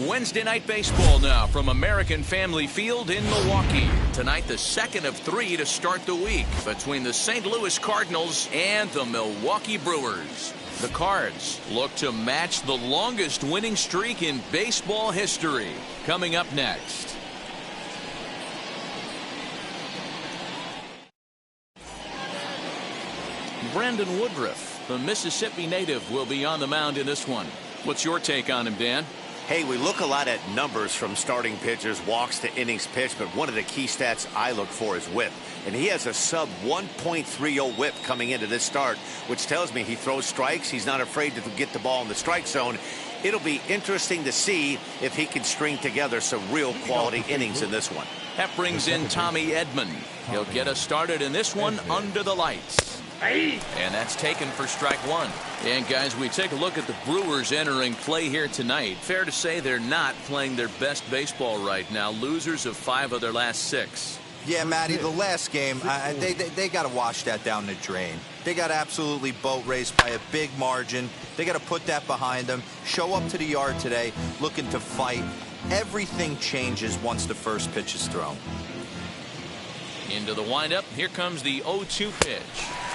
Wednesday night baseball now from American Family Field in Milwaukee. Tonight, the second of 3 to start the week between the St. Louis Cardinals and the Milwaukee Brewers. The Cards look to match the longest winning streak in baseball history. Coming up next. Brandon Woodruff, the Mississippi native, will be on the mound in this one. What's your take on him, Dan? Hey, we look a lot at numbers from starting pitchers, walks to innings pitched, but one of the key stats I look for is whip. And he has a sub 1.30 whip coming into this start, which tells me he throws strikes. He's not afraid to get the ball in the strike zone. It'll be interesting to see if he can string together some real quality innings in this one. That brings in Tommy Edman. He'll get us started in this one under the lights. And that's taken for strike one. And guys, we take a look at the Brewers entering play here tonight. Fair to say they're not playing their best baseball right now. Losers of 5 of their last 6. Yeah, Matty, the last game, they got to wash that down the drain. They got absolutely boat raced by a big margin. They got to put that behind them. Show up to the yard today looking to fight. Everything changes once the first pitch is thrown. Into the windup. Here comes the 0-2 pitch.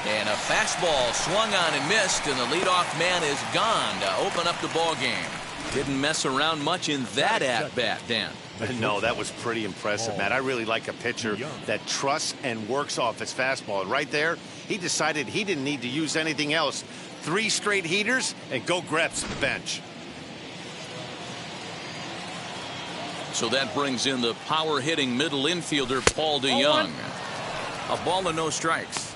And a fastball swung on and missed, and the leadoff man is gone to open up the ball game. Didn't mess around much in that at-bat, Dan. No, that was pretty impressive, Matt. I really like a pitcher that trusts and works off his fastball. And right there, he decided he didn't need to use anything else. 3 straight heaters and go grab some bench. So that brings in the power-hitting middle infielder, Paul DeYoung. A ball and no strikes.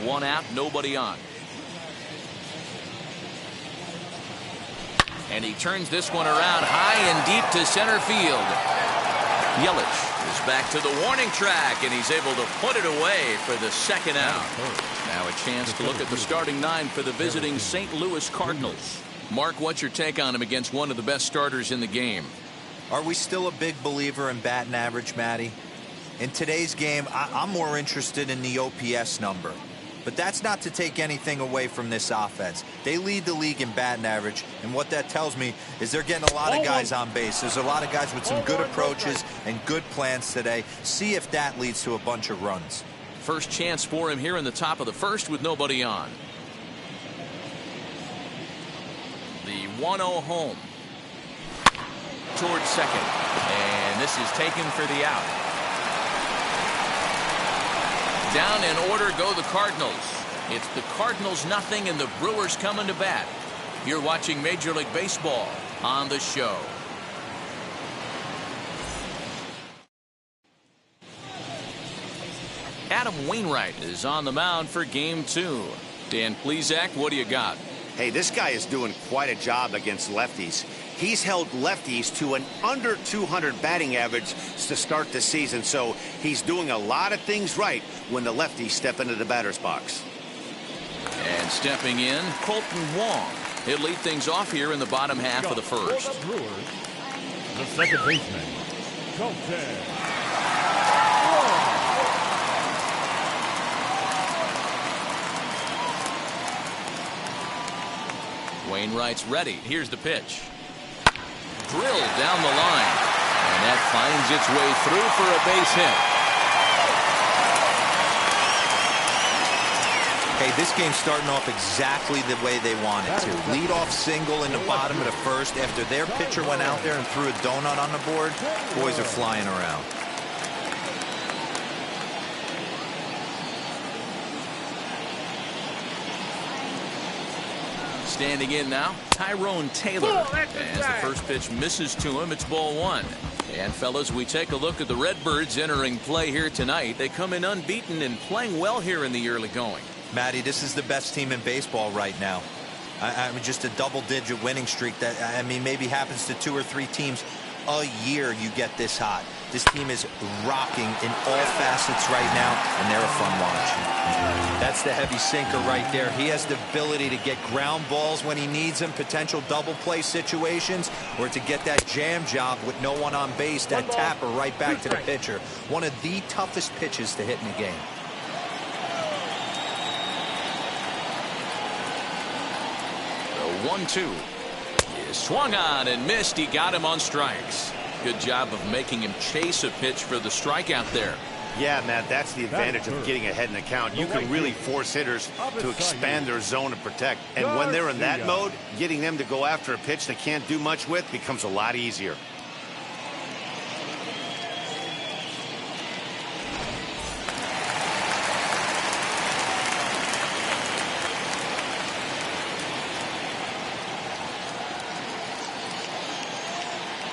One out, nobody on. And he turns this one around high and deep to center field. Yelich is back to the warning track, and he's able to put it away for the second out. Now a chance to look at the starting 9 for the visiting St. Louis Cardinals. Mark, what's your take on him against one of the best starters in the game? Are we still a big believer in batting average, Matty? In today's game, I'm more interested in the OPS number. But that's not to take anything away from this offense. They lead the league in batting average, and what that tells me is they're getting a lot of guys on base. There's a lot of guys with some good approaches and good plans today. See if that leads to a bunch of runs. First chance for him here in the top of the first with nobody on. The 1-0 home towards second, and this is taken for the out. Down in order go the Cardinals. It's the Cardinals nothing and the Brewers coming to bat. You're watching Major League Baseball on the show. Adam Wainwright is on the mound for game 2. Dan Plesac, what do you got? Hey, this guy is doing quite a job against lefties. He's held lefties to an under 200 batting average to start the season, so he's doing a lot of things right when the lefties step into the batter's box. And stepping in, Colton Wong. He'll lead things off here in the bottom half of the first. For the Brewers, the second baseman, Colton. Wainwright's ready. Here's the pitch. Drilled down the line. And that finds its way through for a base hit. Hey, this game's starting off exactly the way they want it to. Lead off single in the bottom of the first after their pitcher went out there and threw a donut on the board. Boys are flying around. Standing in now, Tyrone Taylor. As the first pitch misses to him, it's ball 1. And fellas, we take a look at the Redbirds entering play here tonight. They come in unbeaten and playing well here in the early going. Matty, this is the best team in baseball right now. I mean, just a double-digit winning streak that, I mean, maybe happens to 2 or 3 teams a year you get this hot. This team is rocking in all facets right now, and they're a fun watch. That's the heavy sinker right there. He has the ability to get ground balls when he needs them, potential double play situations, or to get that jam job with no one on base, that tapper right back to the pitcher. One of the toughest pitches to hit in the game. 1-2. He swung on and missed. He got him on strikes. Good job of making him chase a pitch for the strikeout there. Yeah, Matt, that's the advantage of getting ahead in the count. You can really force hitters to expand their zone and protect. And when they're in that mode, getting them to go after a pitch they can't do much with becomes a lot easier.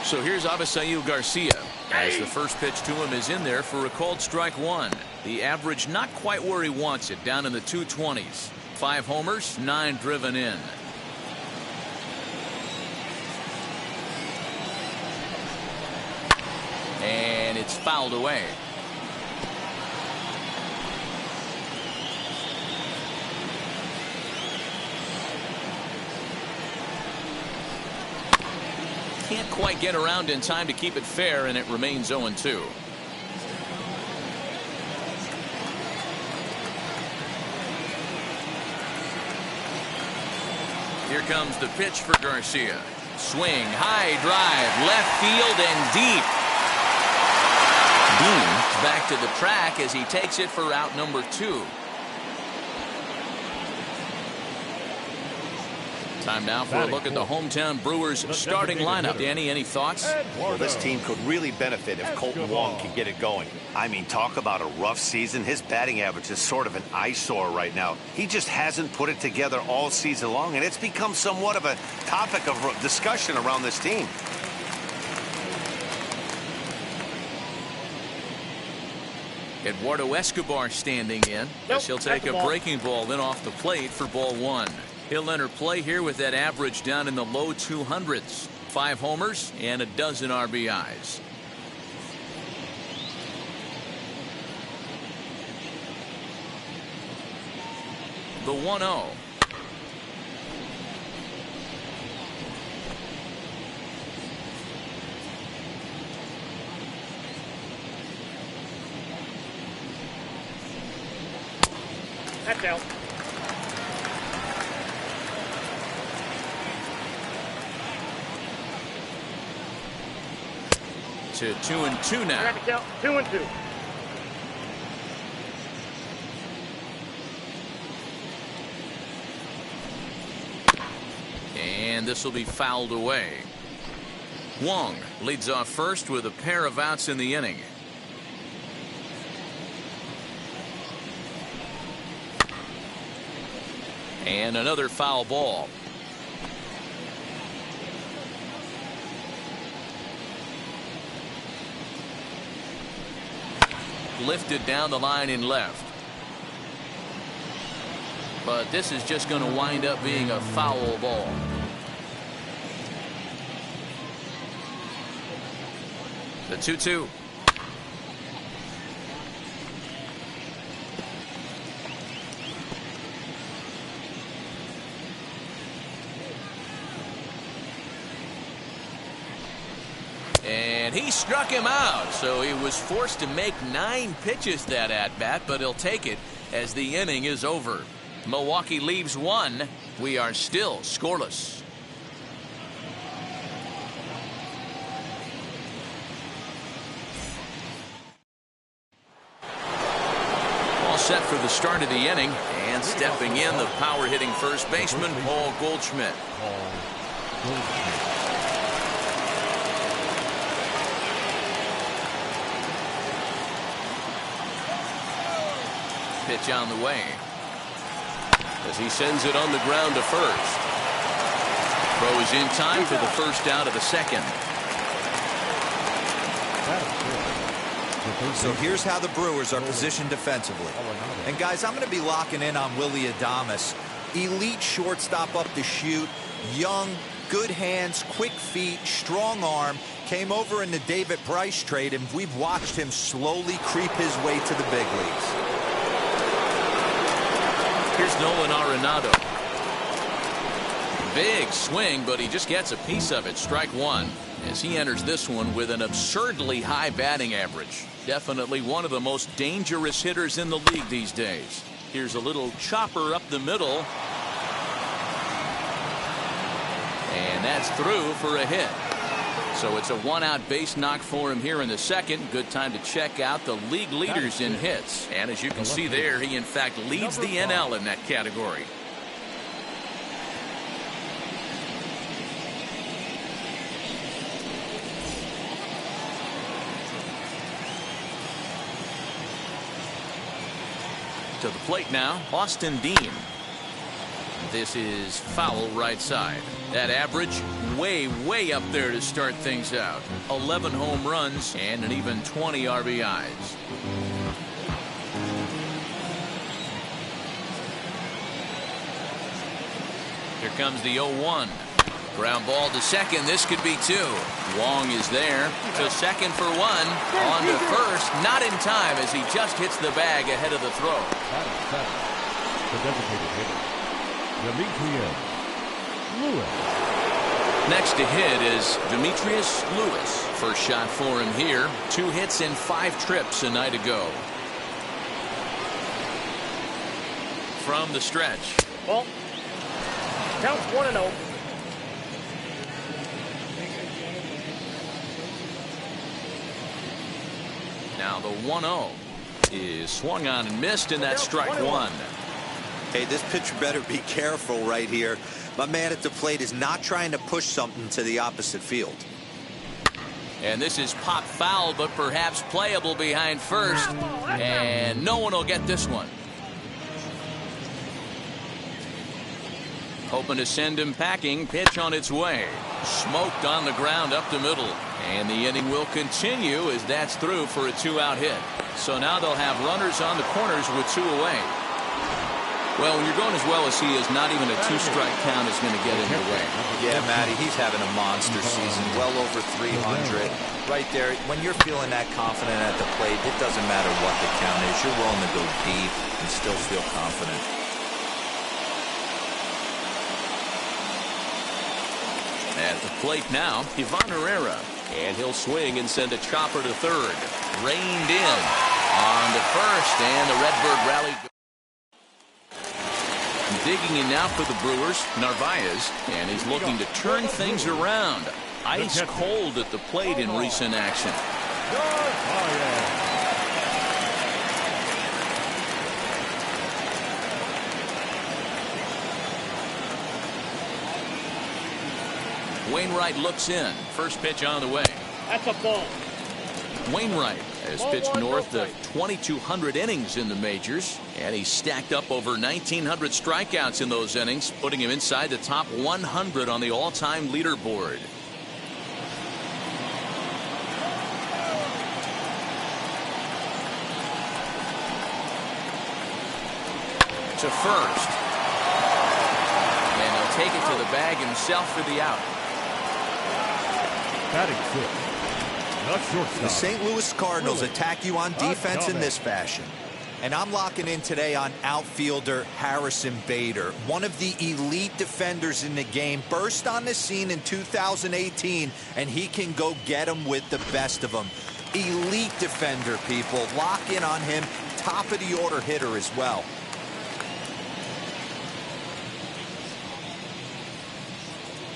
So here's Avisail Garcia, as the first pitch to him is in there for a called strike one. The average not quite where he wants it, down in the 220s. 5 homers, 9 driven in. And it's fouled away. Can't quite get around in time to keep it fair, and it remains 0-2. Here comes the pitch for Garcia. Swing, high drive, left field and deep. Dean back to the track as he takes it for out number 2. Time now for a look at the hometown Brewers starting lineup. Danny, any thoughts? Well, this team could really benefit if Colton Wong can get it going. I mean, talk about a rough season. His batting average is sort of an eyesore right now. He just hasn't put it together all season long, and it's become somewhat of a topic of discussion around this team. Eduardo Escobar standing in. As he'll take a breaking ball then off the plate for ball 1. He'll enter play here with that average down in the low 200s. 5 homers and a dozen RBIs. The 1-0. That's out. To 2-2 now. 2-2. And this will be fouled away. Wong leads off first with a pair of outs in the inning. And another foul ball. Lifted down the line in left. But this is just going to wind up being a foul ball. The 2-2. And he struck him out, so he was forced to make 9 pitches that at bat, but he'll take it as the inning is over. Milwaukee leaves 1. We are still scoreless. All set for the start of the inning, and stepping in, the power hitting first baseman Paul Goldschmidt. Pitch on the way as he sends it on the ground to first. Throw is in time for the first out of the second. So here's how the Brewers are positioned defensively. And guys, I'm going to be locking in on Willy Adames. Elite shortstop up to shoot, young, good hands, quick feet, strong arm. Came over in the David Price trade, and we've watched him slowly creep his way to the big leagues. Here's Nolan Arenado. Big swing, but he just gets a piece of it. Strike 1 as he enters this one with an absurdly high batting average. Definitely one of the most dangerous hitters in the league these days. Here's a little chopper up the middle. And that's through for a hit. So it's a one-out base knock for him here in the second. Good time to check out the league leaders in hits. And as you can see there, he in fact leads the NL in that category. To the plate now, Austin Dean. This is foul right side. That average way up there to start things out. 11 home runs and an even 20 RBIs. Here comes the 0-1. Ground ball to second. This could be two. Wong is there to second for one. On to first. Not in time as he just hits the bag ahead of the throw. The designated hitter, Demetrius Lewis. Next to hit is Demetrius Lewis. First shot for him here. 2 hits in 5 trips a night ago. From the stretch. Ball. Counts 1-0. Now the 1-0 is swung on and missed, and that's strike one. Hey, this pitcher better be careful right here. My man at the plate is not trying to push something to the opposite field. And this is pop foul, but perhaps playable behind first. And no one will get this one. Hoping to send him packing. Pitch on its way. Smoked on the ground up the middle. And the inning will continue as that's through for a 2-out hit. So now they'll have runners on the corners with 2 away. Well, when you're going as well as he is, not even a 2-strike count is going to get in the way. Yeah, Matty, he's having a monster season, well over 300. Right there, when you're feeling that confident at the plate, it doesn't matter what the count is. You're willing to go deep and still feel confident. At the plate now, Ivan Herrera. And he'll swing and send a chopper to third. Reined in on to first, and the Redbird rally. Digging in now for the Brewers, Narvaez, and he's looking to turn things around. Ice cold at the plate in recent action. Wainwright looks in. First pitch on the way. That's a ball. Wainwright has pitched north of 2,200 innings in the majors, and he's stacked up over 1,900 strikeouts in those innings, putting him inside the top 100 on the all-time leaderboard. To first. And he'll take it to the bag himself for the out. Batting fifth. The St. Louis Cardinals attack you on defense in this fashion. And I'm locking in today on outfielder Harrison Bader, one of the elite defenders in the game, burst on the scene in 2018, and he can go get them with the best of them. Elite defender, people. Lock in on him. Top of the order hitter as well.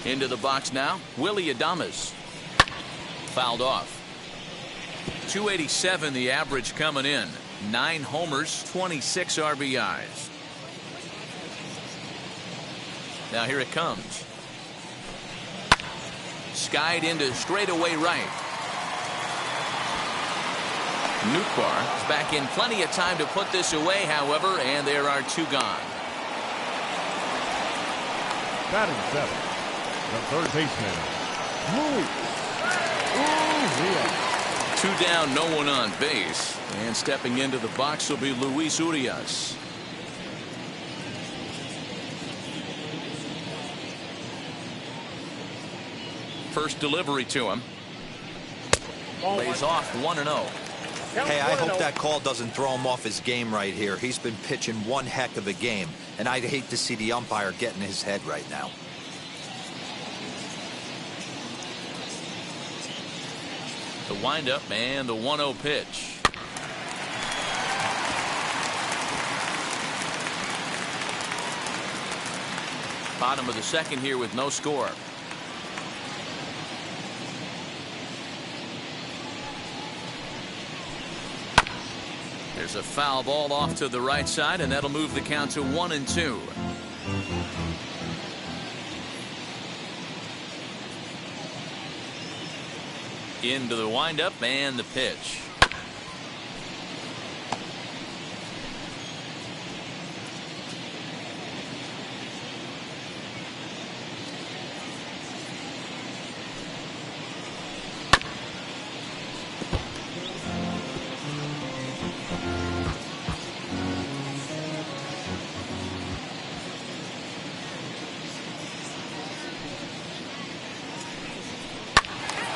Into the box now, Willie Adames. Fouled off. 287 the average coming in. 9 homers, 26 RBIs. Now here it comes. Skied into straightaway right. Nootbaar is back in plenty of time to put this away, however, and there are 2 gone. Batting seventh, the third baseman, Luis. 2 down, no one on base. And stepping into the box will be Luis Urias. First delivery to him. Lays off 1-0. Hey, I hope that call doesn't throw him off his game right here. He's been pitching one heck of a game, and I'd hate to see the umpire get in his head right now. The windup and the 1-0 pitch. Bottom of the second here with no score. There's a foul ball off to the right side, and that'll move the count to 1-2. Into the windup and the pitch.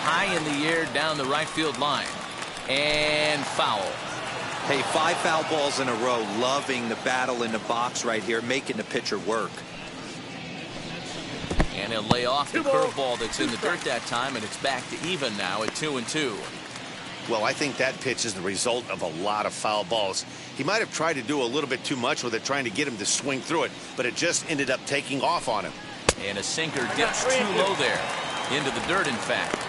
High in the air down the right field line. And foul. Hey, 5 foul balls in a row. Loving the battle in the box right here, making the pitcher work. And he'll lay off the curveball that's in the dirt that time, and it's back to even now at 2-2. Well, I think that pitch is the result of a lot of foul balls. He might have tried to do a little bit too much with it, trying to get him to swing through it, but it just ended up taking off on him. And a sinker dips too low there. Into the dirt, in fact.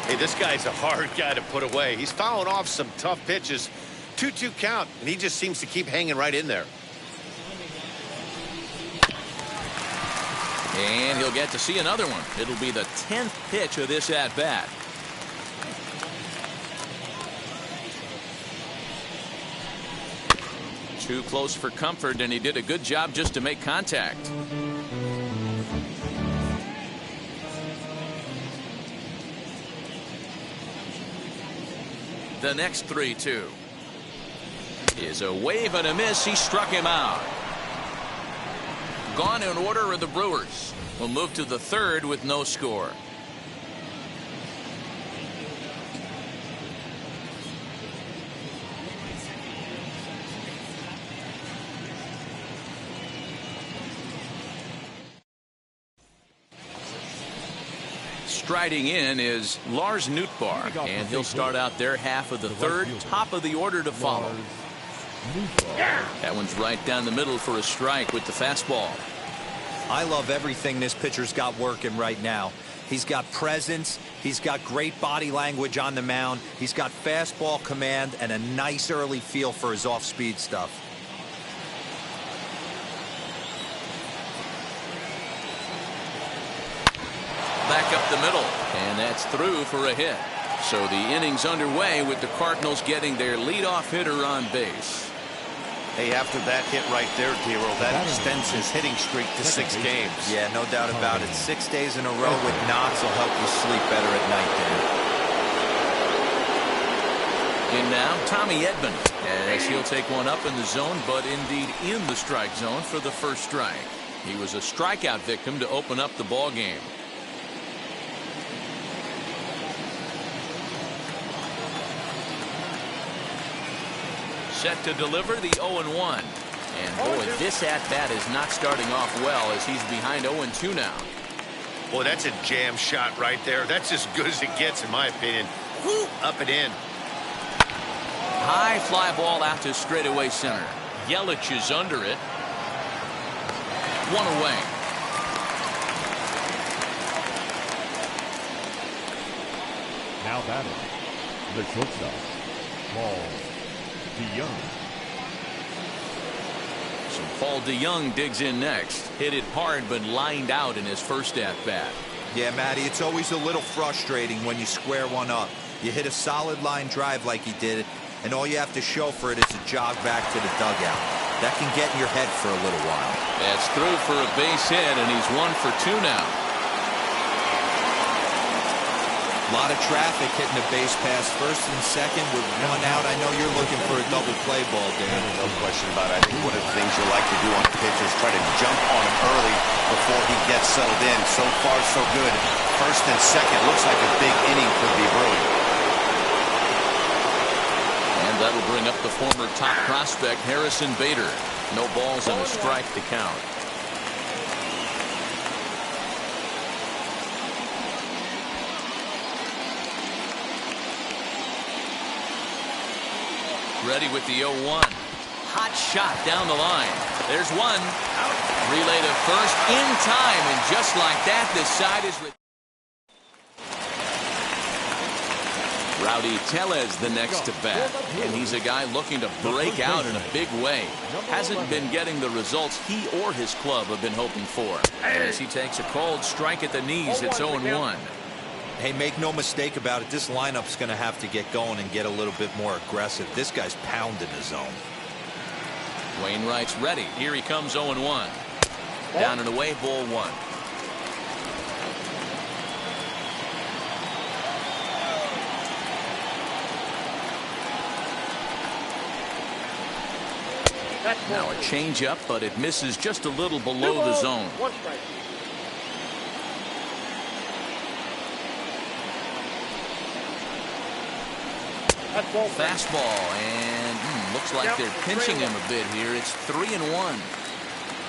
Hey, this guy's a hard guy to put away. He's fouling off some tough pitches. 2-2 count, and he just seems to keep hanging right in there. And he'll get to see another one. It'll be the 10th pitch of this at-bat. Too close for comfort, and he did a good job just to make contact. The next 3-2 is a wave and a miss. He struck him out. Gone in order are the Brewers. Will move to the 3rd with no score. Striding in is Lars Nootbaar, and he'll start out their half of the 3rd, top of the order to follow. That one's right down the middle for a strike with the fastball. I love everything this pitcher's got working right now. He's got presence, he's got great body language on the mound, he's got fastball command and a nice early feel for his off-speed stuff. Back up the middle, and that's through for a hit. So the inning's underway with the Cardinals getting their leadoff hitter on base. Hey, after that hit right there, Tiro, that extends his hitting streak to 6 games. Yeah, no doubt about it. 6 days in a row with knocks will help you sleep better at night, Dan. And now Tommy Edman, as he'll take one up in the zone, but indeed in the strike zone for the first strike. He was a strikeout victim to open up the ball game. Set to deliver the 0-1. And boy, this at-bat is not starting off well as he's behind 0-2 now. Boy, that's a jam shot right there. That's as good as it gets, in my opinion. Woo, up and in. High fly ball out to straightaway center. Yelich is under it. One away. Now batting, the shortstop, Paul DeYoung. So Paul DeYoung digs in next. Hit it hard, but lined out in his first at-bat. Yeah, Matty, it's always a little frustrating when you square one up. You hit a solid line drive like he did, and all you have to show for it is a jog back to the dugout. That can get in your head for a little while. That's through for a base hit, and he's 1 for 2 now. A lot of traffic hitting the base pass first and second with 1 out. I know you're looking for a double play ball, Dan. No question about it. I think one of the things you like to do on a pitch is try to jump on him early before he gets settled in. So far, so good. First and second looks like a big inning could be brewing. And that'll bring up the former top prospect, Harrison Bader. No balls and a strike to count. Ready with the 0-1. Hot shot down the line. There's one. Relay to first in time, and just like that, this side is Rowdy Tellez the next to bat, and he's a guy looking to break out in a big way. Hasn't been getting the results he or his club have been hoping for. As he takes a cold strike at the knees, it's 0-1. Hey, make no mistake about it, this lineup's going to have to get going and get a little bit more aggressive. This guy's pounding the zone. Wainwright's ready. Here he comes, 0-1. Down and away, ball 1. Now a changeup, but it misses just a little below the zone. Fastball, and looks like they're pinching him a bit here. It's 3-1.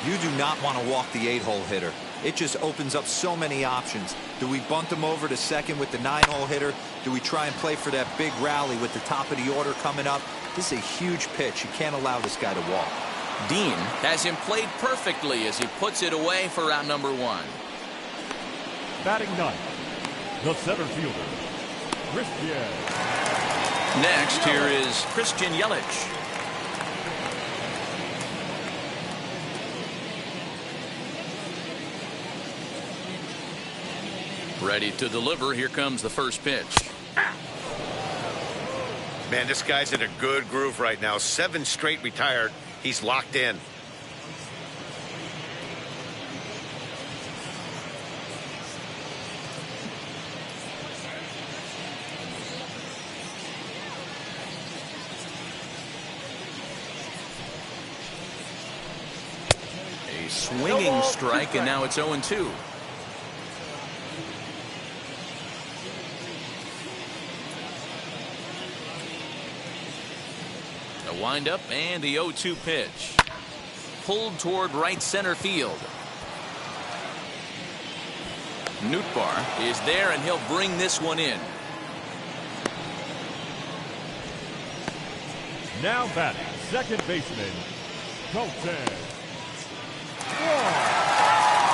You do not want to walk the 8-hole hitter. It just opens up so many options. Do we bunt him over to second with the 9-hole hitter? Do we try and play for that big rally with the top of the order coming up? This is a huge pitch. You can't allow this guy to walk. Dean has him played perfectly as he puts it away for out number 1. Batting 9th, the center fielder, Christian. Next, here is Christian Yelich. Ready to deliver. Here comes the first pitch. Man, this guy's in a good groove right now. 7 straight retired. He's locked in. A swinging strike, and now it's 0-2. A windup and the 0-2 pitch. Pulled toward right center field. Nootbaar is there, and he'll bring this one in. Now batting, second baseman, Colton.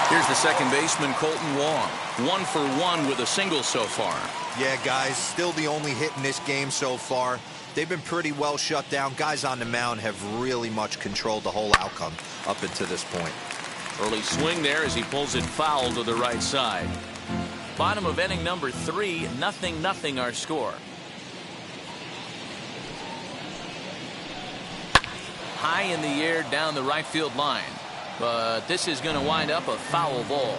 Here's the second baseman, Colton Wong. 1 for 1 with a single so far. Yeah, guys, still the only hit in this game so far. They've been pretty well shut down. Guys on the mound have really much controlled the whole outcome up until this point. Early swing there as he pulls it foul to the right side. Bottom of inning number 3, 0-0 our score. High in the air down the right field line. But this is going to wind up a foul ball.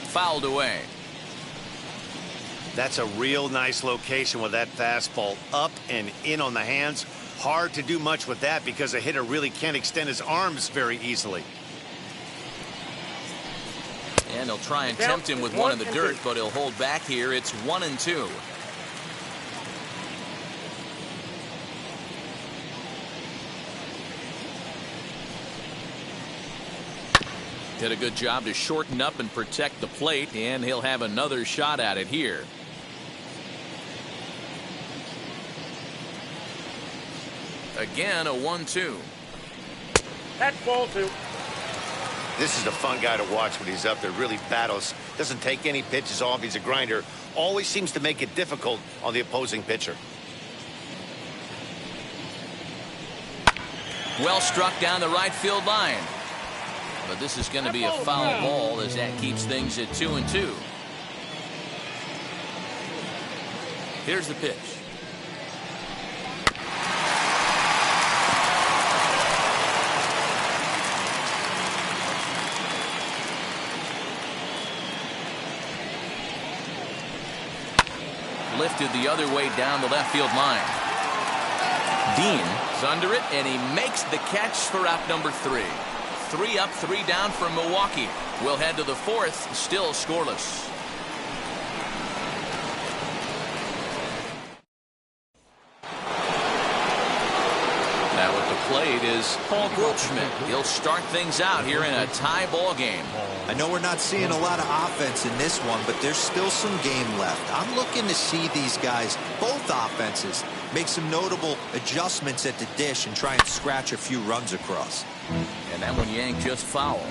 Fouled away. That's a real nice location with that fastball up and in on the hands. Hard to do much with that because a hitter really can't extend his arms very easily. And he'll try and tempt him with one in the dirt, but he'll hold back here. It's 1-2. Did a good job to shorten up and protect the plate, and he'll have another shot at it here. Again, a 1-2. That's ball 2. This is a fun guy to watch when he's up there. Really battles. Doesn't take any pitches off. He's a grinder. Always seems to make it difficult on the opposing pitcher. Well struck down the right field line. But this is going to be a foul ball as that keeps things at 2-2. Here's the pitch. Lifted the other way down the left field line. Dean is under it, and he makes the catch for out number 3. 3 up, 3 down for Milwaukee. We'll head to the 4th, still scoreless. Now at the plate is Paul Goldschmidt. He'll start things out here in a tie ball game. I know we're not seeing a lot of offense in this one, but there's still some game left. I'm looking to see these guys, both offenses, make some notable adjustments at the dish and try and scratch a few runs across. And that one yanked just foul.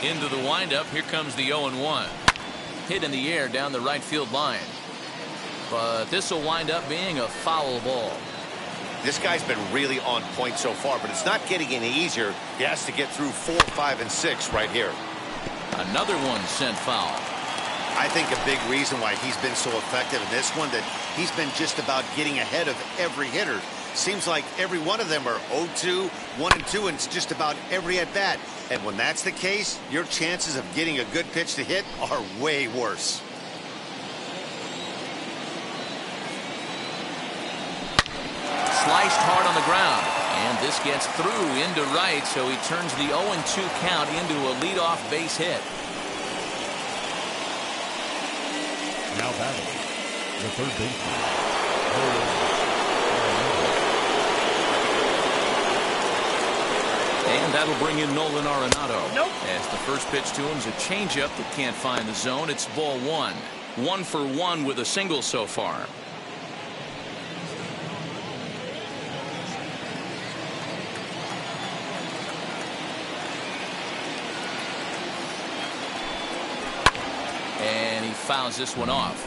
Into the windup. Here comes the 0-1. Hit in the air down the right field line. But this will wind up being a foul ball. This guy's been really on point so far, but it's not getting any easier. He has to get through 4, 5, and 6 right here. Another one sent foul. I think a big reason why he's been so effective in this one, that he's been just about getting ahead of every hitter. Seems like every one of them are 0-2, 1-2, and it's just about every at bat. And when that's the case, your chances of getting a good pitch to hit are way worse. Sliced hard on the ground, and this gets through into right, so he turns the 0-2 count into a leadoff base hit. Now batting, the third baseman. And that'll bring in Nolan Arenado. Nope. As the first pitch to him is a changeup that can't find the zone. It's ball one. 1 for 1 with a single so far. And he fouls this one off.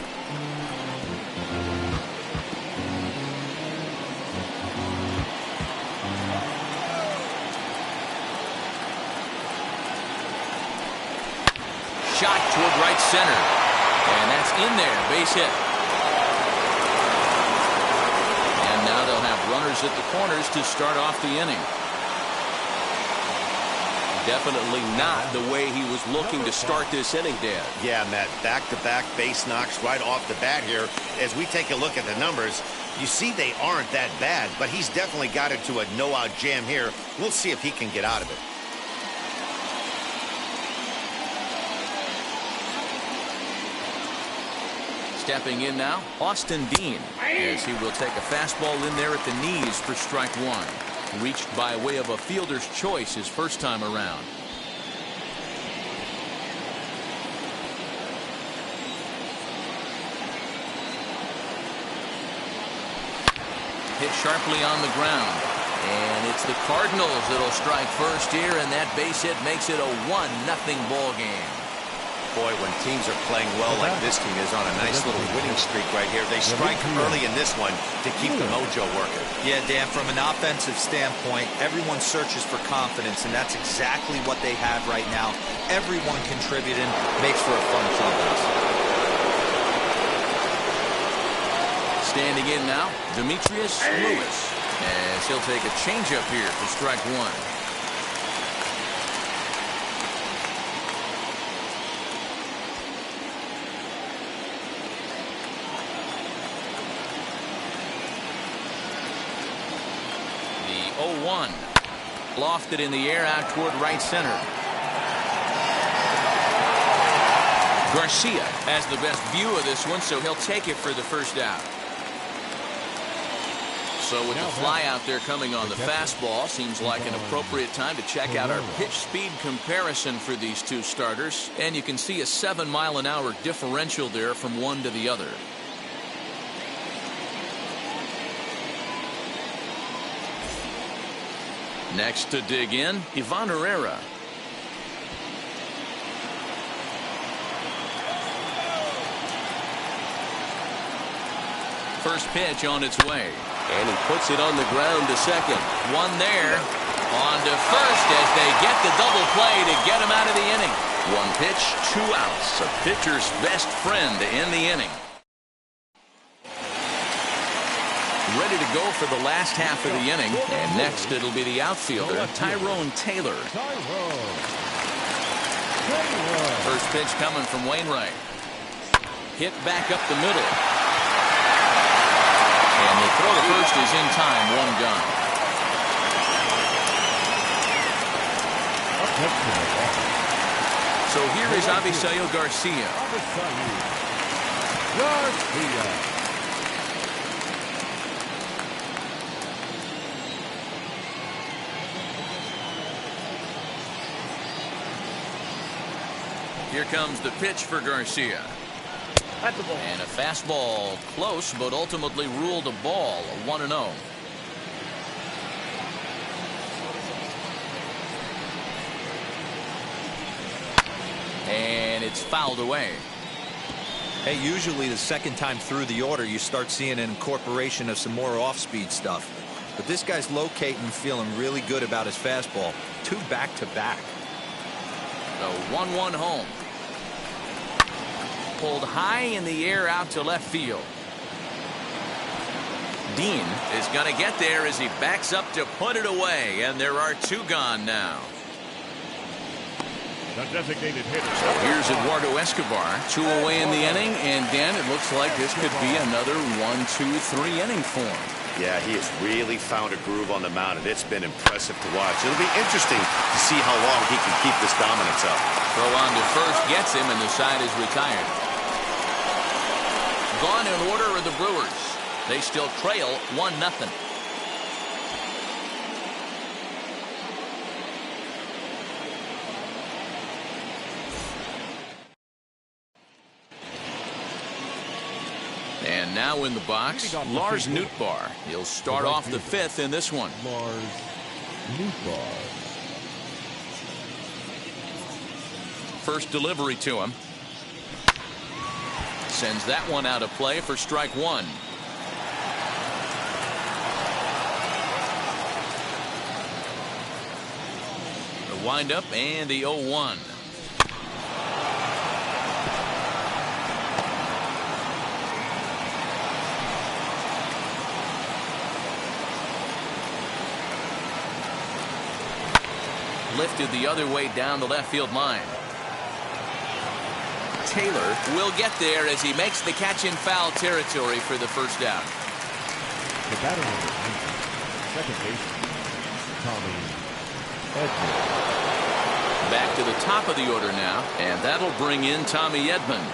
Shot toward right center. And that's in there. Base hit. And now they'll have runners at the corners to start off the inning. Definitely not the way he was looking to start this inning, Dan. Yeah, Matt, back-to-back base knocks right off the bat here. As we take a look at the numbers, you see they aren't that bad, but he's definitely got into a no-out jam here. We'll see if he can get out of it. Stepping in now, Austin Dean, as he will take a fastball in there at the knees for strike one. Reached by way of a fielder's choice his first time around. Hit sharply on the ground. And it's the Cardinals that'll strike first here, and that base hit makes it a 1-0 ball game. Boy, when teams are playing well like this team is on a nice little winning streak right here, they strike early in this one to keep the mojo working. Yeah, Dan, from an offensive standpoint, everyone searches for confidence, and that's exactly what they have right now. Everyone contributing makes for a fun clubhouse. Standing in now, Demetrius Lewis, as he'll take a changeup here for strike one. The 0-1. Lofted in the air out toward right center. Garcia has the best view of this one, so he'll take it for the first out. So with the fly out there coming on the fastball, seems like an appropriate time to check out our pitch speed comparison for these two starters. And you can see a 7-mile-an-hour differential there from one to the other. Next to dig in, Ivan Herrera. First pitch on its way. And he puts it on the ground to second. One there. On to first as they get the double play to get him out of the inning. One pitch, 2 outs. A pitcher's best friend to end the inning. Ready to go for the last half of the inning. And next it'll be the outfielder, Tyrone Taylor. First pitch coming from Wainwright. Hit back up the middle. And the throw to first is in time, 1 gone. So here is Avisail Garcia. Here comes the pitch for Garcia. That's a ball. And a fastball close, but ultimately ruled a ball, 1-0. And it's fouled away. Hey, usually the second time through the order, you start seeing an incorporation of some more off-speed stuff. But this guy's locating and feeling really good about his fastball. 2 back-to-back. The 1-1 home. Pulled high in the air out to left field. Dean is going to get there as he backs up to put it away, and there are 2 gone now. The designated hitter. Here's Eduardo Escobar, 2 away in the inning, and Dan, it looks like this could be another 1-2-3 inning for him. Yeah, he has really found a groove on the mound, and it's been impressive to watch. It'll be interesting to see how long he can keep this dominance up. Throw on to first gets him, and the side is retired. Gone in order are the Brewers. They still trail 1-0. And now in the box, Lars Nootbaar. He'll start off the 5th in this one. Lars Nootbaar. First delivery to him. Sends that one out of play for strike 1. The windup and the 0-1. Lifted the other way down the left field line. Taylor will get there as he makes the catch in foul territory for the first out. The batter number 19, second baseman, Tommy Edman. Back to the top of the order now, and that'll bring in Tommy Edman.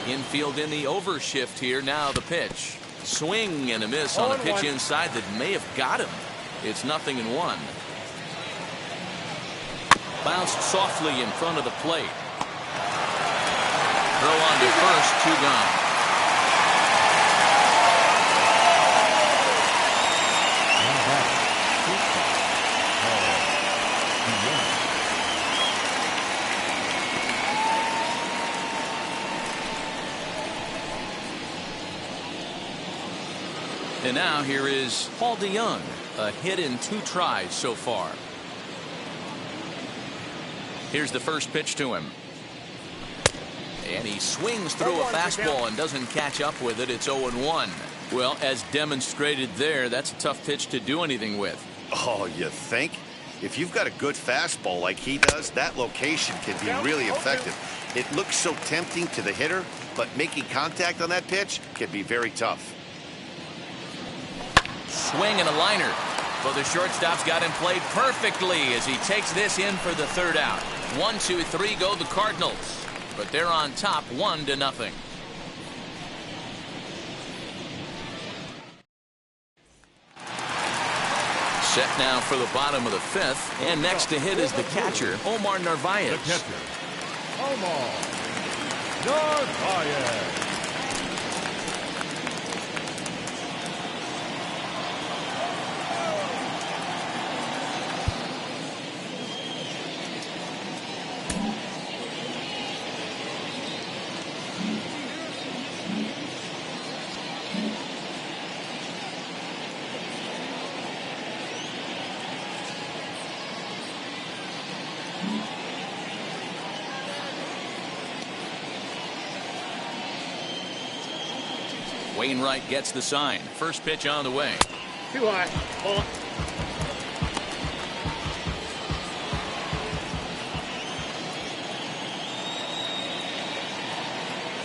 Infield in the overshift here. Now the pitch. Swing and a miss on a pitch inside that may have got him. It's 0-1. Bounced softly in front of the plate. Throw on to first, 2 gone. And now here is Paul DeYoung, a hit in 2 tries so far. Here's the first pitch to him. And he swings through a fastball and doesn't catch up with it. It's 0-1. Well, as demonstrated there, that's a tough pitch to do anything with. Oh, you think? If you've got a good fastball like he does, that location can be really effective. It looks so tempting to the hitter, but making contact on that pitch can be very tough. Swing and a liner. Well, the shortstop's got him played perfectly as he takes this in for the 3rd out. 1, 2, 3 go the Cardinals, but they're on top 1-0. Set now for the bottom of the 5th, and next to hit is the catcher, Omar Narvaez. The catcher, Omar Narvaez. Wainwright gets the sign. First pitch on the way. Too high. Ball.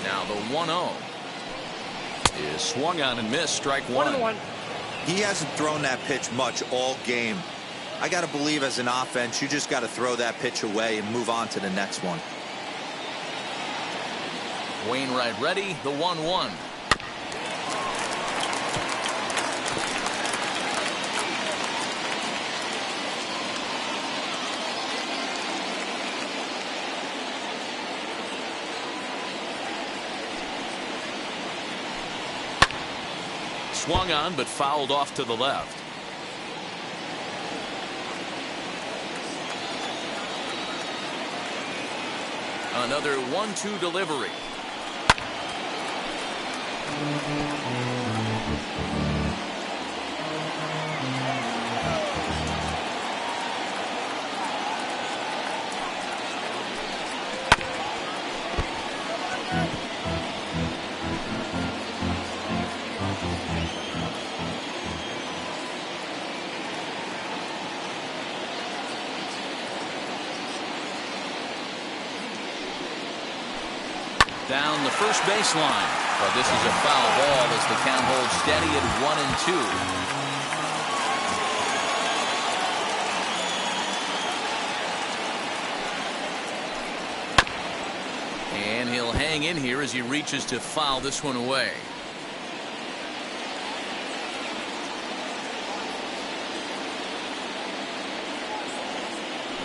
Now the 1-0 is swung on and missed. Strike 1. 1-1. He hasn't thrown that pitch much all game. I got to believe as an offense, you just got to throw that pitch away and move on to the next one. Wainwright ready. The 1-1. Swung on but fouled off to the left. Another 1-2 delivery. Down the first baseline. But this is a foul ball as the count holds steady at 1-2. And he'll hang in here as he reaches to foul this one away.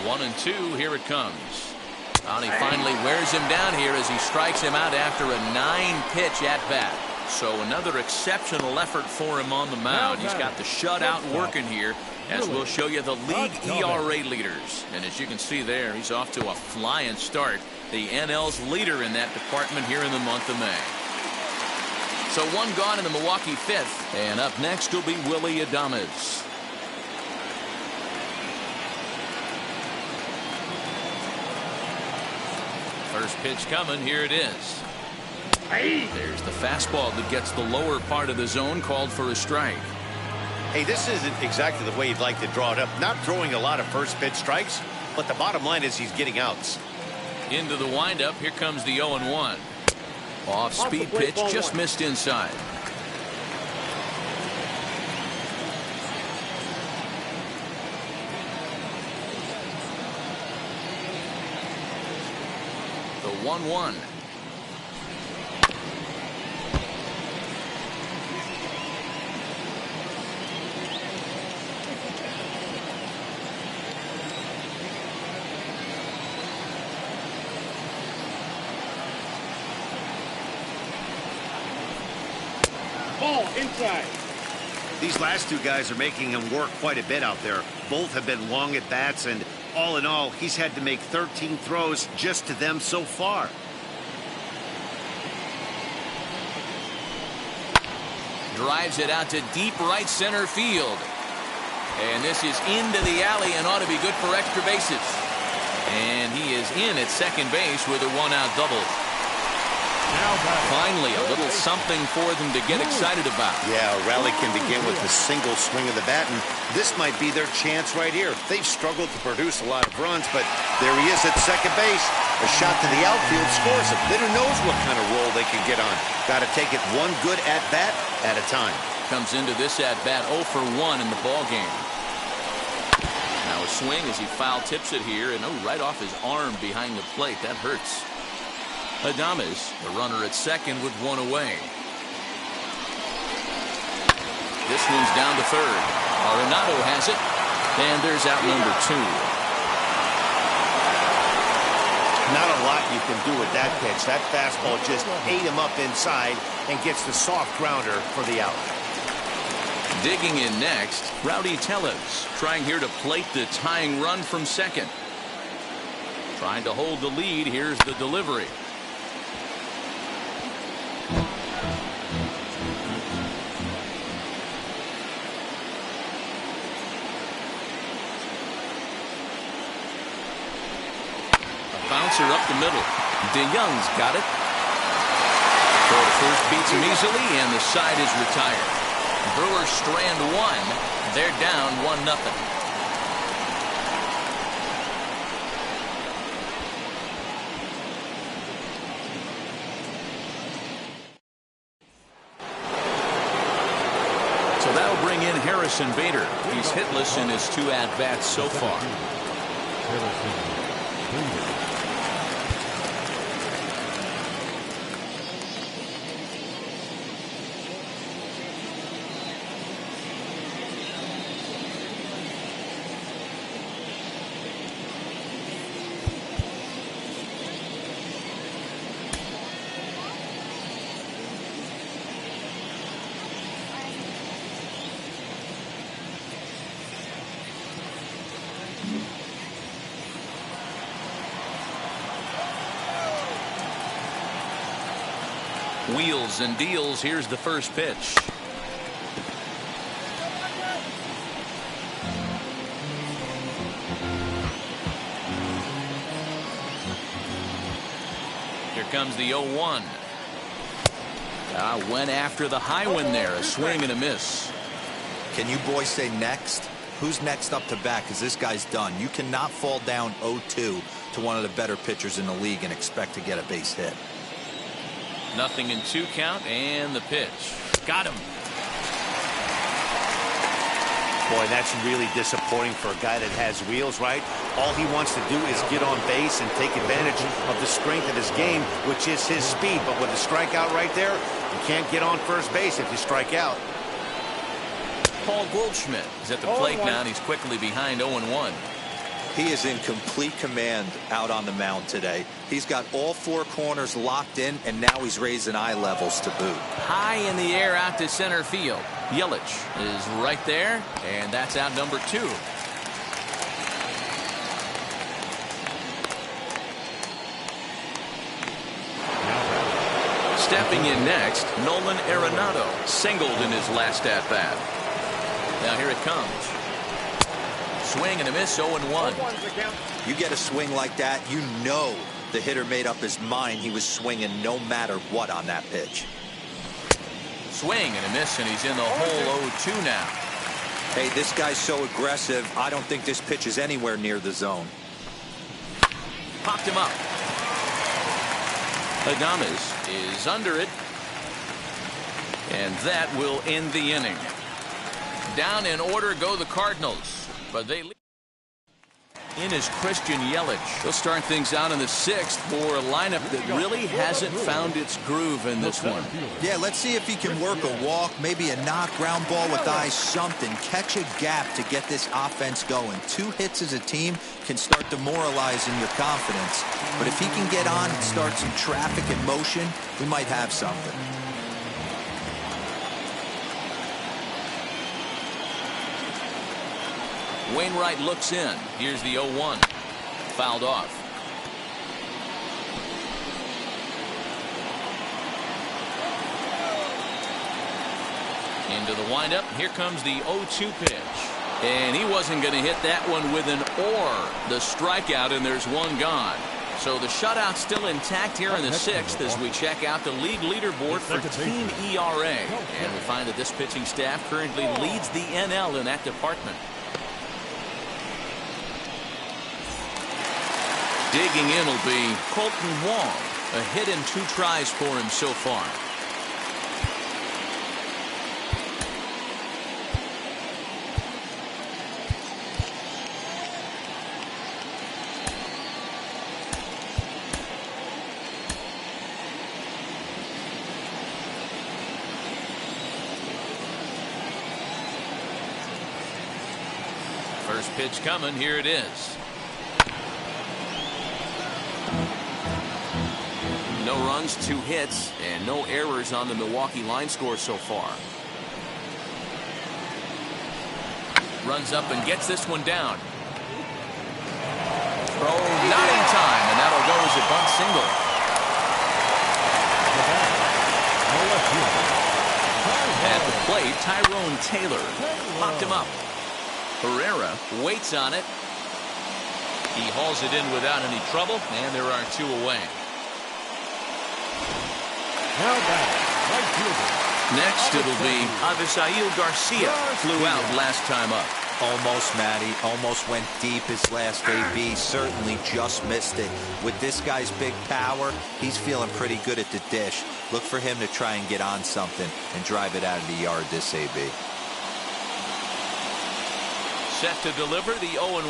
1-2. Here it comes. And he finally wears him down here as he strikes him out after a 9-pitch at-bat. So another exceptional effort for him on the mound. He's got the shutout working here, as we'll show you the league ERA leaders. And as you can see there, he's off to a flying start. The NL's leader in that department here in the month of May. So one gone in the Milwaukee fifth. And up next will be Willy Adames. First pitch coming. Here it is. There's the fastball that gets the lower part of the zone, called for a strike. Hey, this isn't exactly the way you'd like to draw it up. Not throwing a lot of first pitch strikes, but the bottom line is he's getting outs. Into the windup. Here comes the 0-1. Off speed pitch, just missed inside. The 1-1. Ball inside. These last two guys are making him work quite a bit out there. Both have been long at bats, and all in all, he's had to make 13 throws just to them so far. Drives it out to deep right center field. And this is into the alley and ought to be good for extra bases. And he is in at second base with a one-out double. Finally, a little something for them to get excited about. Yeah, a rally can begin with a single swing of the bat, and this might be their chance right here. They've struggled to produce a lot of runs, but there he is at second base. A shot to the outfield scores him. Then who knows what kind of role they can get on. Got to take it one good at-bat at a time. Comes into this at-bat 0 for 1 in the ballgame. Now a swing as he foul tips it here, and right off his arm behind the plate. That hurts. Adames, the runner at second with one away. This one's down to third. Arenado has it, and there's out number 2. Not a lot you can do with that pitch. That fastball just ate him up inside and gets the soft grounder for the out. Digging in next, Rowdy Tellez, trying here to plate the tying run from second. Trying to hold the lead. Here's the delivery. Bouncer up the middle. DeYoung's got it. Throw to first beats him easily, and the side is retired. Brewers strand 1. They're down 1-0. So that'll bring in Harrison Bader. He's hitless in his 2 at-bats so far. Wheels and deals. Here's the first pitch. Here comes the 0-1. Went after the high one there. A swing and a miss. Can you boys say next? Who's next up to bat? Because this guy's done. You cannot fall down 0-2 to one of the better pitchers in the league and expect to get a base hit. 0-2 count, and the pitch. Got him. Boy, that's really disappointing for a guy that has wheels, right? All he wants to do is get on base and take advantage of the strength of his game, which is his speed. But with a strikeout right there, you can't get on first base if you strike out. Paul Goldschmidt is at the plate now, and he's quickly behind 0-1. He is in complete command out on the mound today. He's got all four corners locked in, and now he's raising eye levels to boot. High in the air out to center field. Yelich is right there, and that's out number 2. Stepping in next, Nolan Arenado singled in his last at-bat. Now here it comes. Swing and a miss, 0-1. You get a swing like that, you know the hitter made up his mind he was swinging no matter what on that pitch. Swing and a miss, and he's in the hole 0-2 now. Hey, this guy's so aggressive, I don't think this pitch is anywhere near the zone. Popped him up. Adames is under it, and that will end the inning. Down in order go the Cardinals, but they lead. In is Christian Yelich. He'll start things out in the 6th for a lineup that really hasn't found its groove in this one. Yeah, let's see if he can work a walk, maybe a knock, ground ball with eyes, something. Catch a gap to get this offense going. 2 hits as a team can start demoralizing your confidence. But if he can get on and start some traffic in motion, we might have something. Wainwright looks in. Here's the 0-1. Fouled off. Into the windup. Here comes the 0-2 pitch. And he wasn't going to hit that one with an or. The strikeout, and there's one gone. So the shutout's still intact here in the 6th as we check out the league leaderboard for team ERA. And we find that this pitching staff currently leads the NL in that department. Digging in will be Colton Wong. A hit in 2 tries for him so far. First pitch coming. Here it is. No runs, 2 hits, and no errors on the Milwaukee line score so far. Runs up and gets this one down. Throw not in time, and that'll go as a bunt single. At the plate, Tyrone Taylor popped him up. Herrera waits on it. He hauls it in without any trouble, and there are 2 away. Next, it'll be Avisail Garcia. Flew out last time up. Almost, Matty. Almost went deep his last AB. Certainly just missed it. With this guy's big power, he's feeling pretty good at the dish. Look for him to try and get on something and drive it out of the yard this AB. Set to deliver the 0-1.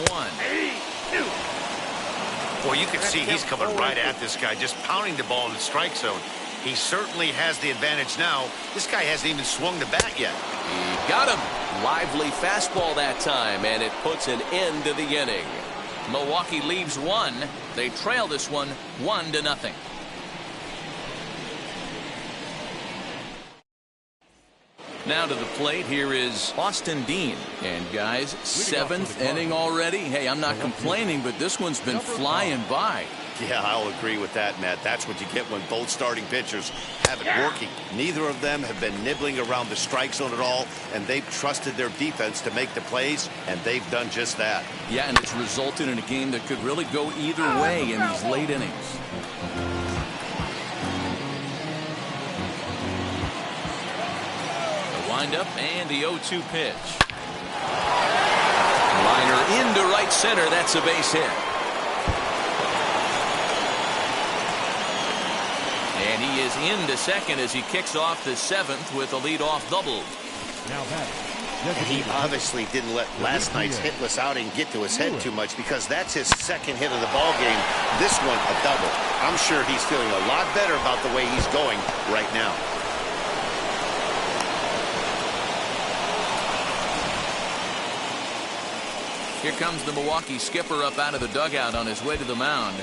Boy, you can see he's coming right at this guy, just pounding the ball in the strike zone. He certainly has the advantage now. This guy hasn't even swung the bat yet. He got him. Lively fastball that time, and it puts an end to the inning. Milwaukee leaves 1. They trail this one 1-0. Now to the plate, here is Austin Dean. And guys, 7th inning already. Hey, I'm not complaining, but this one's been flying by. Yeah, I'll agree with that, Matt. That's what you get when both starting pitchers have it working. Neither of them have been nibbling around the strike zone at all, and they've trusted their defense to make the plays, and they've done just that. Yeah, and it's resulted in a game that could really go either way in these late innings. The windup and the 0-2 pitch. Liner into right center. That's a base hit. And he is into second as he kicks off the seventh with a leadoff double. Now that. He obviously didn't let last night's hitless outing get to his head too much, because that's his second hit of the ball game. This one a double. I'm sure he's feeling a lot better about the way he's going right now. Here comes the Milwaukee skipper up out of the dugout on his way to the mound.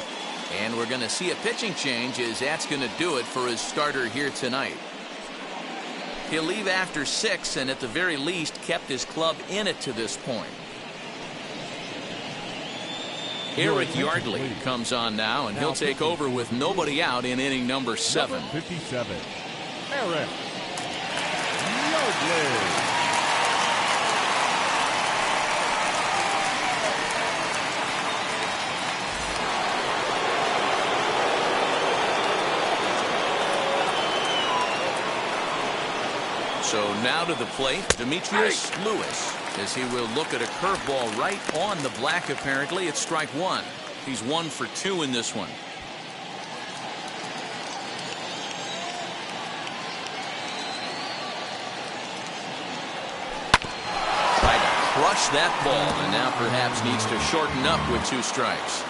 And we're going to see a pitching change, as that's going to do it for his starter here tonight. He'll leave after 6, and at the very least kept his club in it to this point. Eric Yardley comes on now, and he'll take over with nobody out in inning number 7. 57. Eric Yardley. So now to the plate, Demetrius Lewis, as he will look at a curveball right on the black. Apparently, it's strike 1. He's 1 for 2 in this one. Tried to crush that ball, and now perhaps needs to shorten up with 2 strikes.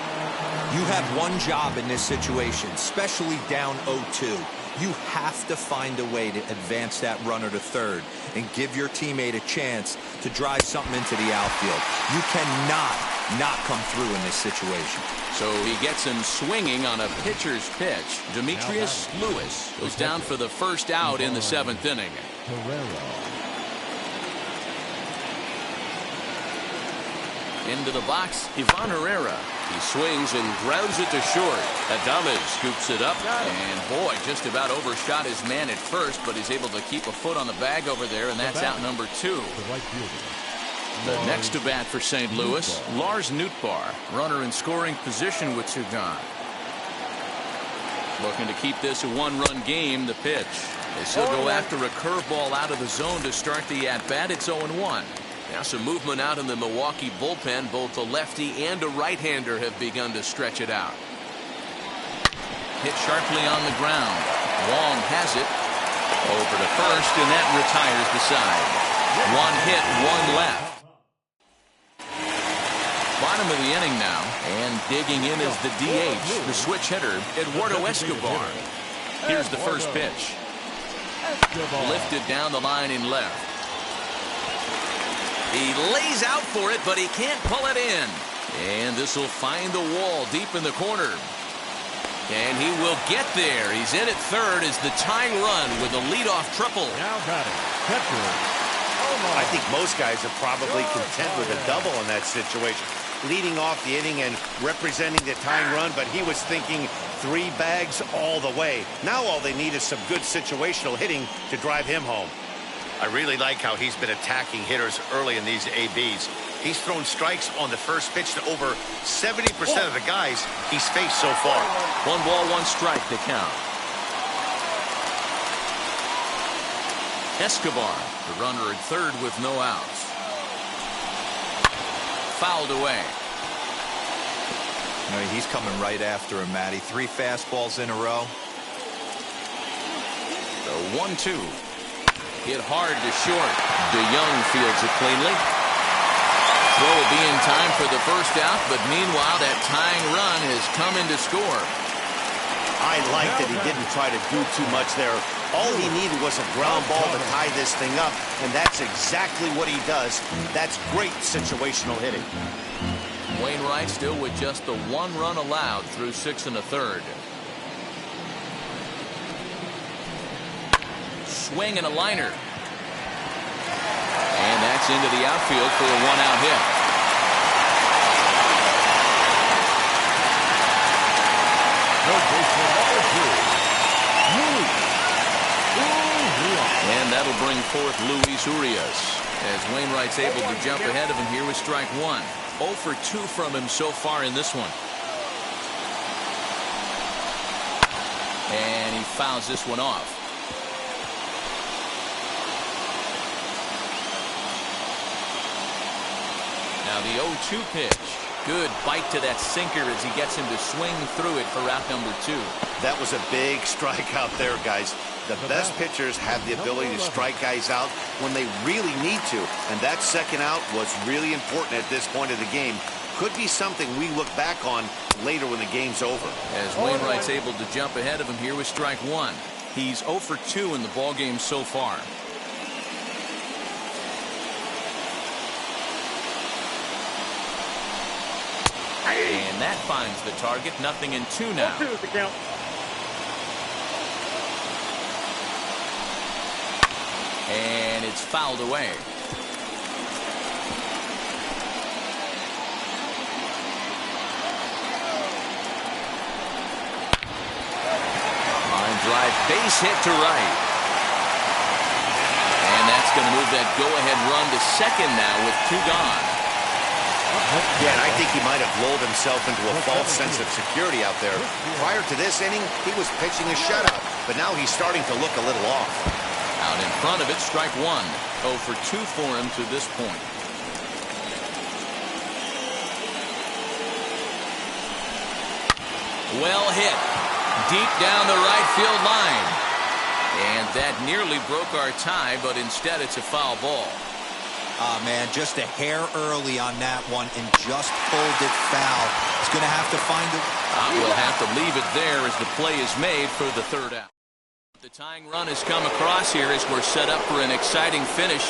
You have one job in this situation, especially down 0-2. You have to find a way to advance that runner to third and give your teammate a chance to drive something into the outfield. You cannot not come through in this situation. So he gets him swinging on a pitcher's pitch. Demetrius Lewis goes down for the first out in the 7th inning. Into the box, Ivan Herrera. He swings and grounds it to short. Adames scoops it up, and boy, just about overshot his man at first, but he's able to keep a foot on the bag over there, and that's out number 2. The next to bat for St. Louis, Lars Nootbaar, runner in scoring position with 2 gone. Looking to keep this a 1-run game. The pitch, as he'll go after a curveball out of the zone to start the at-bat. It's 0-1. Now some movement out in the Milwaukee bullpen. Both a lefty and a right-hander have begun to stretch it out. Hit sharply on the ground. Wong has it over to first, and that retires the side. 1 hit, 1 left. Bottom of the inning now, and digging in is the DH, the switch hitter, Eduardo Escobar. Here's the first pitch. Lifted down the line in left. He lays out for it, but he can't pull it in. And this will find the wall deep in the corner. And he will get there. He's in at third as the tying run with a leadoff triple. Now got it. Catcher. I think most guys are probably content with a double in that situation. Leading off the inning and representing the tying run, but he was thinking 3 bags all the way. Now all they need is some good situational hitting to drive him home. I really like how he's been attacking hitters early in these ABs. He's thrown strikes on the first pitch to over 70% of the guys he's faced so far. 1 ball, 1 strike to count. Escobar, the runner at third with no outs. Fouled away. He's coming right after him, Matty. 3 fastballs in a row. The 1-2. Hit hard to short. DeYoung fields it cleanly. Throw will be in time for the first out, but meanwhile that tying run has come in to score. I like that he didn't try to do too much there. All he needed was a ground ball to tie this thing up, and that's exactly what he does. That's great situational hitting. Wainwright still with just the 1 run allowed through 6 1/3. Swing and a liner. And that's into the outfield for a 1-out hit. and that'll bring forth Luis Urias. As Wainwright's able to jump ahead of him here with strike one. 0 for 2 from him so far in this one. And he fouls this one off. Now the 0-2 pitch. Good bite to that sinker as he gets him to swing through it for out number 2. That was a big strikeout there, guys. The best pitchers have the ability to strike guys out when they really need to. And that second out was really important at this point of the game. Could be something we look back on later when the game's over. As Wainwright's able to jump ahead of him here with strike one. He's 0 for 2 in the ballgame so far. And that finds the target. 0-2 now. 2 is the count. And it's fouled away. Line drive, base hit to right. And that's going to move that go-ahead run to second now with 2 gone. Yeah, and I think he might have lulled himself into a false sense of security out there. Prior to this inning, he was pitching a shutout, but now he's starting to look a little off. Out in front of it, strike one. 0 for 2 for him to this point. Well hit. Deep down the right field line. And that nearly broke our tie, but instead it's a foul ball. Man, just a hair early on that one and just pulled it foul. He's going to have to find it. We'll have to leave it there as the play is made for the third out. The tying run has come across here as we're set up for an exciting finish.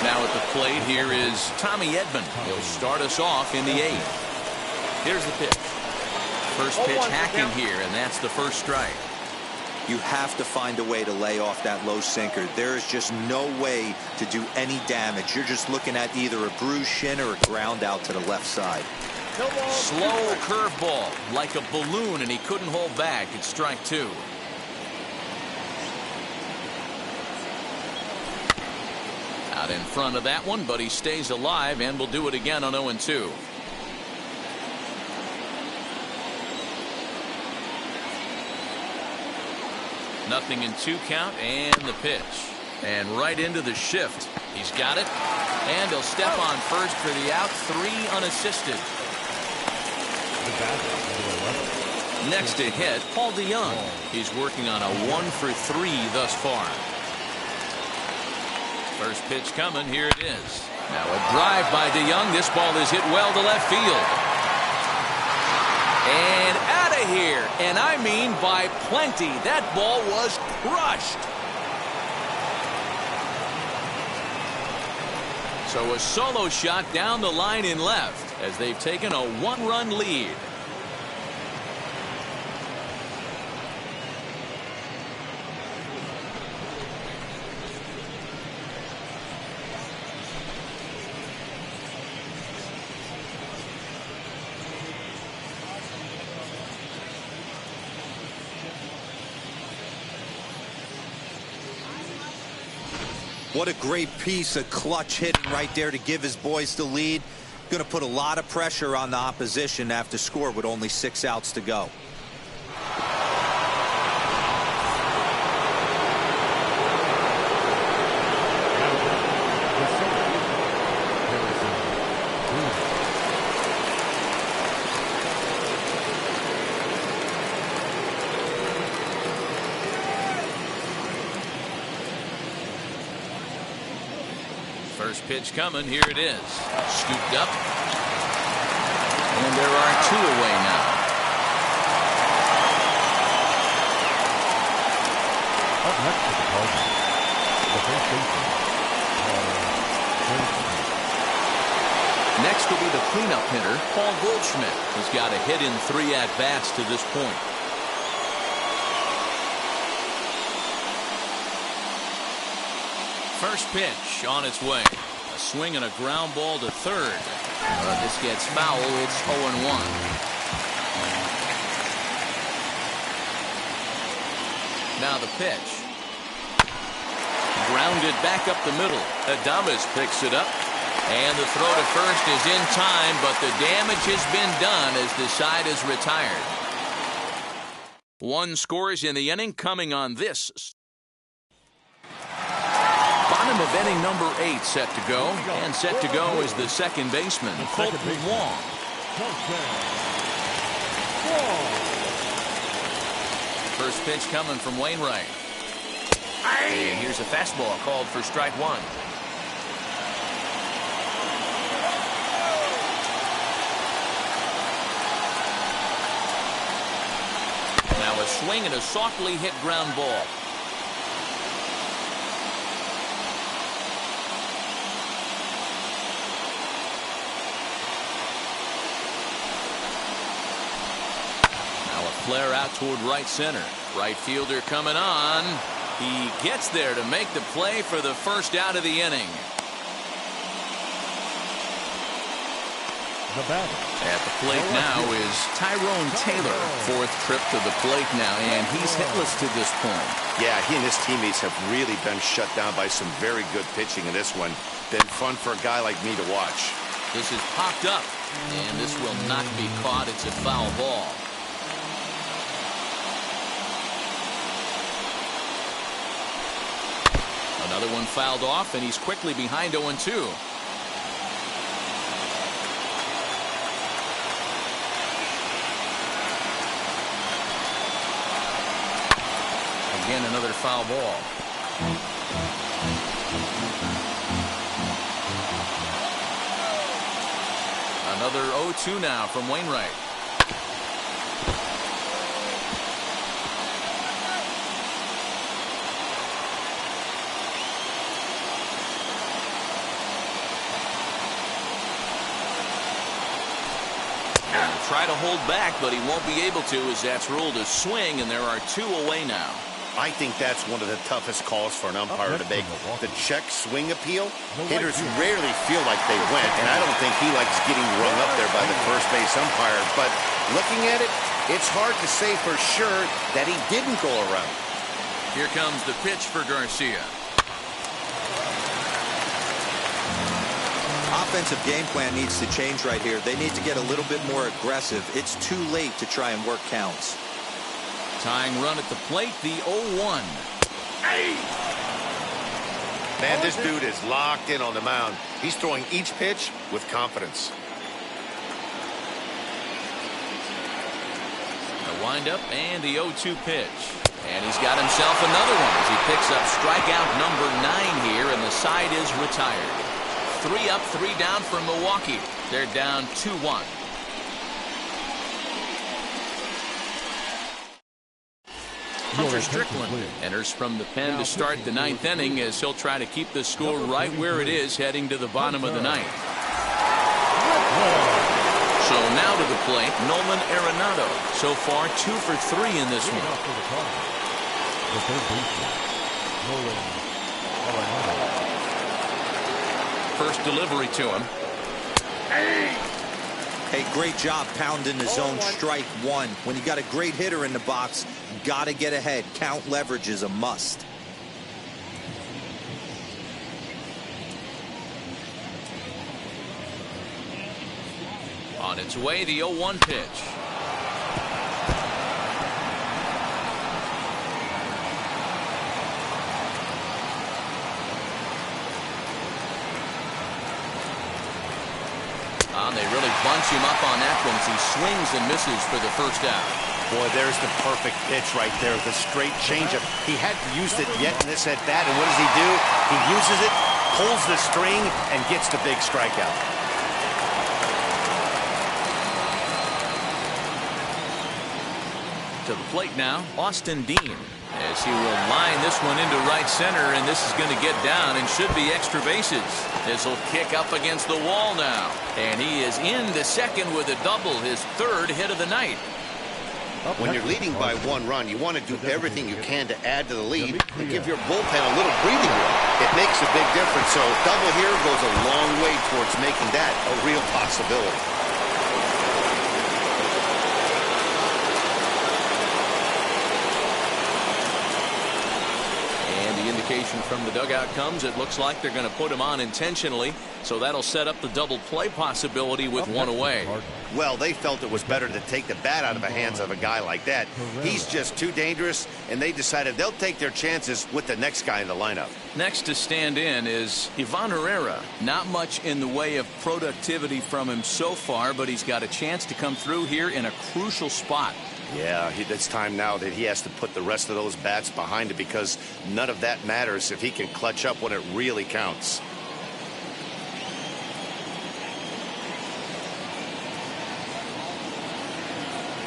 Now at the plate here is Tommy Edman. He'll start us off in the 8th. Here's the pitch. First pitch hacking here, and that's the first strike. You have to find a way to lay off that low sinker. There is just no way to do any damage. You're just looking at either a bruised shin or a ground out to the left side. Slow curveball, like a balloon, and he couldn't hold back. It's strike 2. Out in front of that one, but he stays alive and will do it again on 0-2. Nothing in 2 count, and the pitch. And right into the shift. He's got it. And he'll step on first for the out. 3 unassisted. Next to hit, Paul DeYoung. He's working on a 1 for 3 thus far. First pitch coming. Here it is. Now a drive by DeYoung. This ball is hit well to left field. And out of here. And I mean by plenty. That ball was crushed. So a solo shot down the line in left as they've taken a 1-run lead. What a great piece of clutch hitting right there to give his boys the lead. Going to put a lot of pressure on the opposition to have to score with only 6 outs to go. First pitch coming. Here it is. Scooped up. And there are 2 away now. Up next to the Cardinals, the first baseman. Next will be the cleanup hitter, Paul Goldschmidt. He's got a hit in 3 at-bats to this point. First pitch on its way. A swing and a ground ball to third. But this gets foul. It's 0-1. Now the pitch. Grounded back up the middle. Adames picks it up. And the throw to first is in time, but the damage has been done as the side is retired. 1 scores in the inning coming on this. Bottom of inning number 8 set to go. And set to go is the second baseman, Colton Wong. First pitch coming from Wainwright. And here's a fastball called for strike 1. Now a swing and a softly hit ground ball. Flare out toward right center. Right fielder coming on. He gets there to make the play for the first out of the inning. At the plate now is Tyrone Taylor. 4th trip to the plate now, and he's hitless to this point. Yeah, he and his teammates have really been shut down by some very good pitching in this one. Been fun for a guy like me to watch. This is popped up, and this will not be caught. It's a foul ball. Another one fouled off, and he's quickly behind 0-2. Again, another foul ball. Another 0-2 now from Wainwright. Try to hold back, but he won't be able to as that's ruled a swing, and there are 2 away now. I think that's one of the toughest calls for an umpire to make. The check swing appeal. Hitters rarely feel like they went, and I don't think he likes getting rung up there by the first base umpire. But looking at it, it's hard to say for sure that he didn't go around. Here comes the pitch for Garcia. Offensive game plan needs to change right here. They need to get a little bit more aggressive. It's too late to try and work counts. Tying run at the plate, the 0-1. Man, this dude is locked in on the mound. He's throwing each pitch with confidence. The windup and the 0-2 pitch. And he's got himself another one as he picks up strikeout number 9 here, and the side is retired. 3 up, 3 down for Milwaukee. They're down 2-1. Hunter Strickland enters from the pen to start the 9th inning as he'll try to keep the score right where it is heading to the bottom of the 9th. So now to the plate, Nolan Arenado. So far 2 for 3 in this one. First delivery to him. Hey, great job pounding the zone. Strike 1. When you got a great hitter in the box, got to get ahead. Count leverage is a must. On its way, the 0-1 pitch. They really bunch him up on that one as he swings and misses for the first out. Boy, there's the perfect pitch right there. The straight changeup. He hadn't used it yet in this at-bat, and what does he do? He uses it, pulls the string, and gets the big strikeout. To the plate now, Austin Dean, as he will line this one into right center, and this is going to get down and should be extra bases. This will kick up against the wall now, and he is into second with a double, his 3rd hit of the night. When you're leading by 1 run, you want to do everything you can to add to the lead and give your bullpen a little breathing room. It makes a big difference, so double here goes a long way towards making that a real possibility. indication from the dugout comes. It looks like they're going to put him on intentionally, so that'll set up the double play possibility with one away. Well, they felt it was better to take the bat out of the hands of a guy like that. He's just too dangerous, and they decided they'll take their chances with the next guy in the lineup. Next to stand in is Ivan Herrera. Not much in the way of productivity from him so far, but he's got a chance to come through here in a crucial spot. Yeah, it's time now that he has to put the rest of those bats behind it, because none of that matters if he can clutch up when it really counts.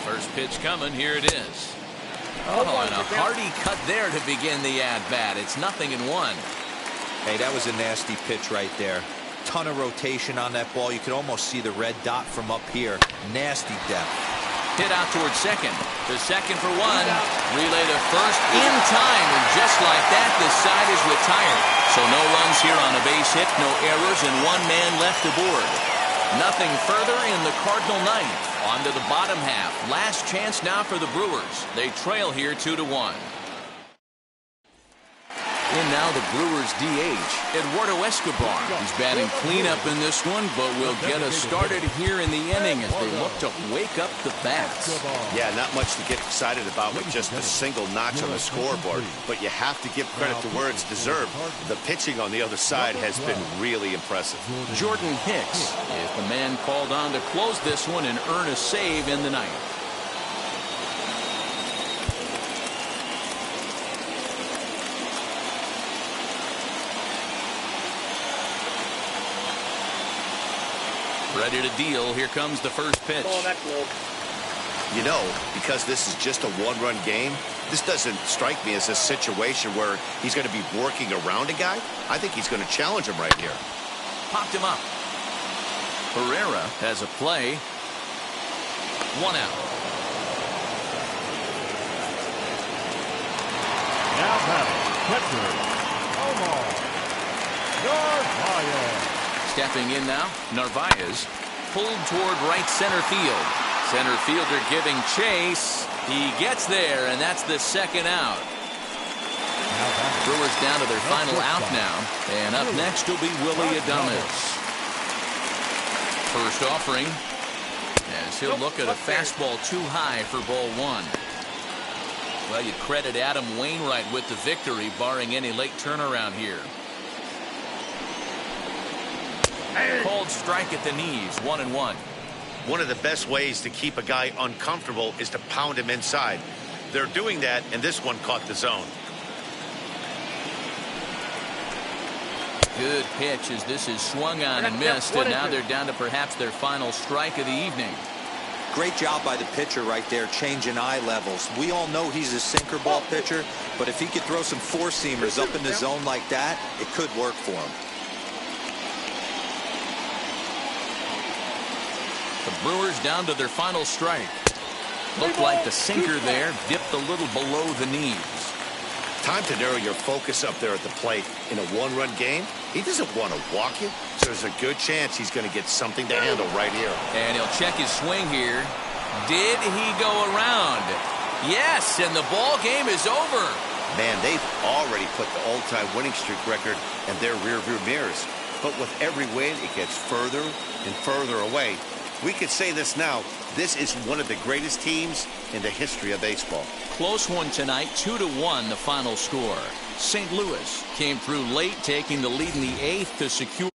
First pitch coming. Here it is. Oh, and a hearty cut there to begin the at-bat. It's 0-1. Hey, that was a nasty pitch right there. Ton of rotation on that ball. You could almost see the red dot from up here. Nasty depth. Hit out towards second. To second for one. Relay to first in time. And just like that, the side is retired. So no runs here on a base hit, no errors, and one man left aboard. Nothing further in the Cardinal ninth. On to the bottom half. Last chance now for the Brewers. They trail here 2-1. In now the Brewers DH, Eduardo Escobar. He's batting cleanup in this one, but will get us started here in the inning as they look to wake up the bats. Yeah, not much to get excited about with just a single notch on the scoreboard, but you have to give credit to where it's deserved. The pitching on the other side has been really impressive. Jordan Hicks is the man called on to close this one and earn a save in the ninth. Ready to deal. Here comes the first pitch. You know, because this is just a one-run game, this doesn't strike me as a situation where he's going to be working around a guy. I think he's going to challenge him right here. Popped him up. Herrera has a play. One out. Now batting, catcher, Omar Narvaez. Stepping in now, Narvaez pulled toward right center field. Center fielder giving chase. He gets there, and that's the second out. Brewers down to their final out now. And up next will be Willie Adames. First offering, as he'll look at a fastball too high for ball one. Well, you credit Adam Wainwright with the victory, barring any late turnaround here. Cold strike at the knees, 1-1. One of the best ways to keep a guy uncomfortable is to pound him inside. They're doing that, and this one caught the zone. Good pitch as this is swung on and missed, and now they're down to perhaps their final strike of the evening. Great job by the pitcher right there, changing eye levels. We all know he's a sinker ball pitcher, but if he could throw some four-seamers up in the zone like that, it could work for him. The Brewers down to their final strike. Looked like the sinker there dipped a little below the knees. Time to narrow your focus up there at the plate. In a one-run game, he doesn't want to walk you, so there's a good chance he's going to get something to handle right here. And he'll check his swing here. Did he go around? Yes, and the ball game is over. Man, they've already put the all-time winning streak record in their rearview mirrors. But with every win, it gets further and further away. We could say this now. This is one of the greatest teams in the history of baseball. Close one tonight, 2-1 the final score. St. Louis came through late, taking the lead in the eighth to secure